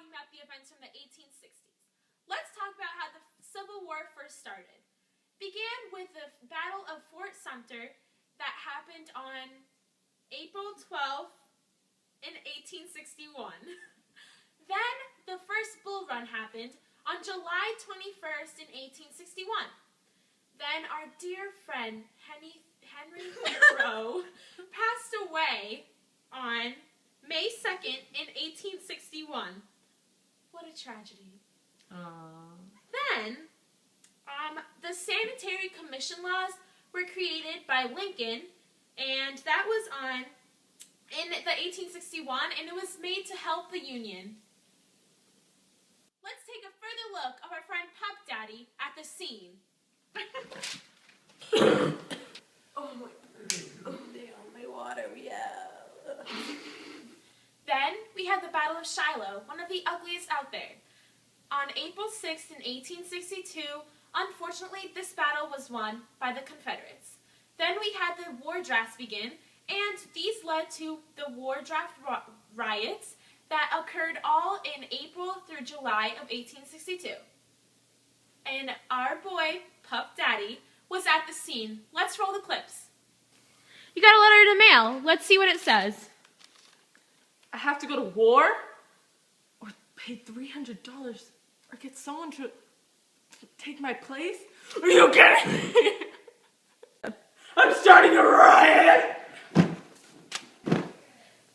talking about the events from the 1860s. Let's talk about how the Civil War first started. Began with the Battle of Fort Sumter that happened on April 12th in 1861. Then the first Bull Run happened on July 21st in 1861. Then our dear friend Henry Thoreau passed away on May 2nd in 1861. What a tragedy. Then, the Sanitary Commission laws were created by Lincoln, and that was in the 1861, and it was made to help the Union. Let's take a further look of our friend Pup Daddy at the scene. My water, yeah. Then we had the Battle of Shiloh, one of the ugliest out there. On April 6th in 1862, unfortunately, this battle was won by the Confederates. Then we had the war drafts begin, and these led to the war draft riots that occurred all in April through July of 1862. And our boy, Pup Daddy, was at the scene. Let's roll the clips. You got a letter in the mail. Let's see what it says. I have to go to war? Or pay $300? Or get someone to take my place? Are you kidding me? I'm starting a riot!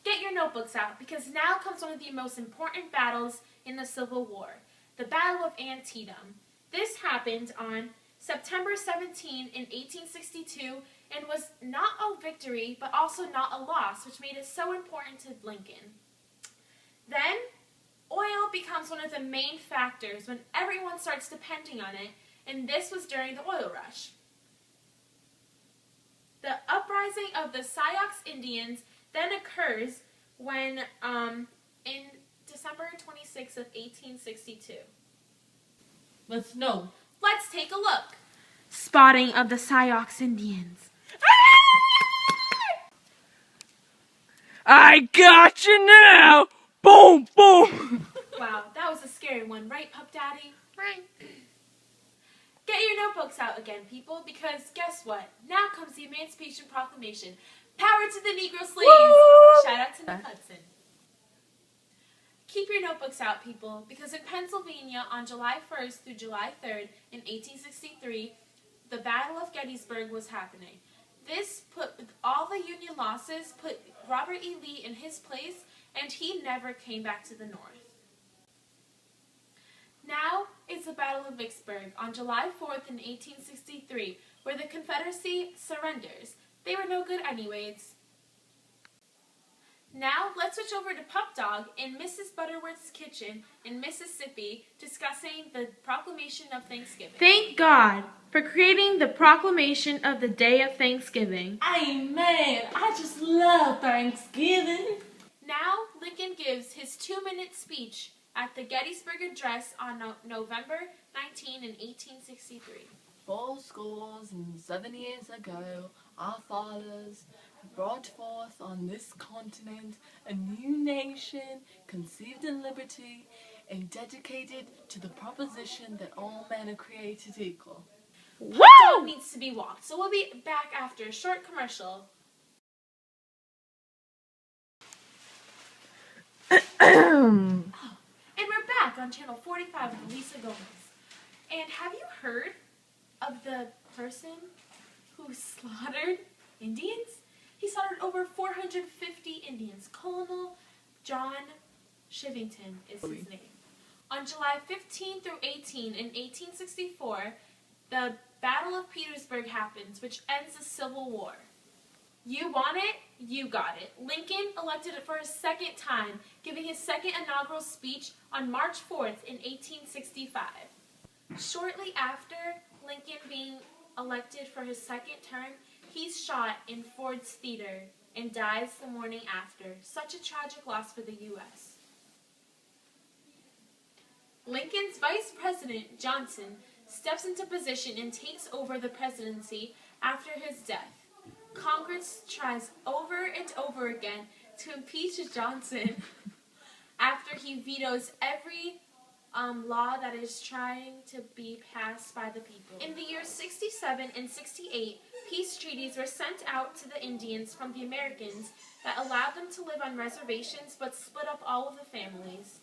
Get your notebooks out, because now comes one of the most important battles in the Civil War, the Battle of Antietam. This happened on September 17 in 1862 and was not a victory, but also not a loss, which made it so important to Lincoln. Then, oil becomes one of the main factors when everyone starts depending on it, and this was during the oil rush. The uprising of the Sioux Indians then occurs when, in December 26th of 1862. Let's know. Let's take a look. Spotting of the Sioux Indians. I got you now! Boom, boom! Wow, that was a scary one, right, Pup Daddy? Right. Get your notebooks out again, people, because guess what? Now comes the Emancipation Proclamation. Power to the Negro slaves! Woo! Shout out to Nick Hudson. Keep your notebooks out, people, because in Pennsylvania on July 1st through July 3rd in 1863, the Battle of Gettysburg was happening. This put all the Union losses, put Robert E. Lee in his place, and he never came back to the North. Now it's the Battle of Vicksburg on July 4th in 1863, where the Confederacy surrenders. They were no good anyways. Now let's switch over to Pup Dog in Mrs. Butterworth's kitchen in Mississippi, discussing the Proclamation of Thanksgiving. Thank God for creating the Proclamation of the Day of Thanksgiving. Amen. I just love Thanksgiving. Now Lincoln gives his 2-minute speech at the Gettysburg Address on November 19 in 1863. 7 years ago, our fathers brought forth on this continent a new nation conceived in liberty and dedicated to the proposition that all men are created equal. Pup Dog needs to be walked, so we'll be back after a short commercial. And we're back on channel 45 with Lisa Gomez. And have you heard of the person who slaughtered Indians? He slaughtered over 450 Indians. Colonel John Shivington is his name. On July 15 through 18 in 1864, the Battle of Petersburg happens, which ends the Civil War. You want it, you got it. Lincoln elected it for a second time, giving his second inaugural speech on March 4th in 1865. Shortly after Lincoln being elected for his second term, he's shot in Ford's Theater and dies the morning after. Such a tragic loss for the U.S. Lincoln's Vice President, Johnson, steps into position and takes over the presidency after his death. Congress tries over and over again to impeach Johnson. after he vetoes every law that is trying to be passed by the people. In the years 67 and 68, peace treaties were sent out to the Indians from the Americans that allowed them to live on reservations but split up all of the families.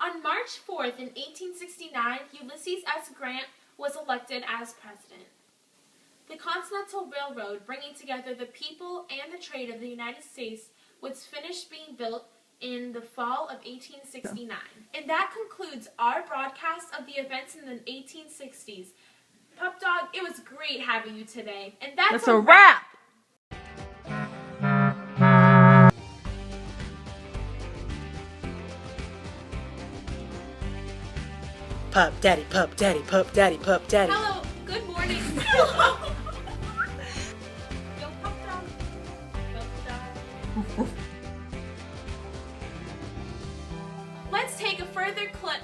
On March 4th in 1869, Ulysses S. Grant was elected as president. The Continental Railroad, bringing together the people and the trade of the United States, was finished being built in the fall of 1869. And that concludes our broadcast of the events in the 1860s. Pup Dog, it was great having you today. And that's a wrap! Pup daddy, pup daddy, pup daddy, pup daddy. Hello, good morning. Hello. Yo, Pup Dog. Pup Dog. Let's take a further clip.